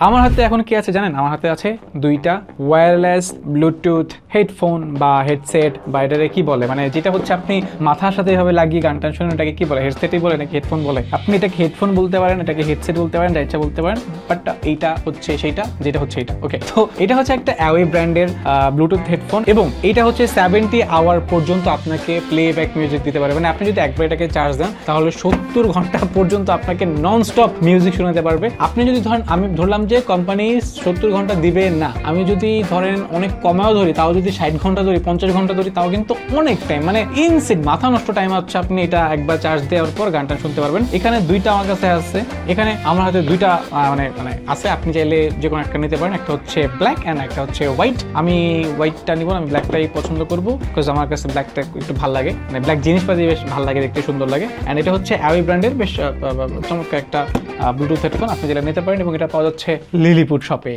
আমার হাতে এখন কি আছে জানেন? আমার হাতে আছে দুইটা ওয়্যারলেস ব্লুটুথ হেডফোন বা হেডসেট বা এটারে কি বলে, মানে যেটা হচ্ছে আপনি মাথার সাথে এভাবে লাগিয়ে গান টান শুনেন, এটাকে কি বলে? হেডসেটই বলে নাকি হেডফোন বলে? আপনি এটাকে হেডফোন বলতে পারেন, এটাকে হেডসেট বলতে পারেন, যা ইচ্ছা বলতে পারেন, বাট এইটা হচ্ছে সেইটা, যেটা হচ্ছে এটা। ওকে, তো এটা হচ্ছে একটা অ্যাওয়ে ব্র্যান্ডের ব্লুটুথ হেডফোন এবং এটা হচ্ছে 70 আওয়ার পর্যন্ত আপনাকে প্লেব্যাক মিউজিক দিতে পারে। মানে আপনি যদি একবার এটাকে চার্জ দেন তাহলে 70 ঘন্টা পর্যন্ত আপনাকে নন স্টপ মিউজিক শোনাতে পারবে। আপনি যদি ধরেন, আমি ধরলাম যে কোম্পানি 70 ঘন্টা দিবে না, আমি যদি ধরেন অনেক কমেও ধরি, তাও যদি 60 ঘন্টা ধরি, 50 ঘন্টা ধরি, তাও কিন্তু অনেক টাইম, মানে ইনসেট মাথা নষ্ট টাইম হচ্ছে আপনি এটা একবার চার্জ দেওয়ার পর গানটা শুনতে পারবেন। এখানে দুইটা আমার কাছে আছে, এখানে আমার হাতে দুইটা মানে আছে, আপনি চাইলে যে কোনো একটা নিতে পারেন। একটা হচ্ছে ব্ল্যাক এন্ড একটা হচ্ছে হোয়াইট। আমি হোয়াইটটা নিব, আমি ব্ল্যাকটাই পছন্দ করবো, বিকজ আমার কাছে ব্ল্যাকটা একটু ভালো লাগে, মানে ব্ল্যাক জিনিসপাতি বেশ ভালো লাগে, দেখতে সুন্দর লাগে। এন্ড এটা হচ্ছে অ্যাওয়ে ব্র্যান্ডের বেশ চমৎকার একটা ব্লুটুথ হেডফোন, আপনি যেটা নিতে পারেন এবং এটা পাওয়া যাচ্ছে লিলিপুট শপে।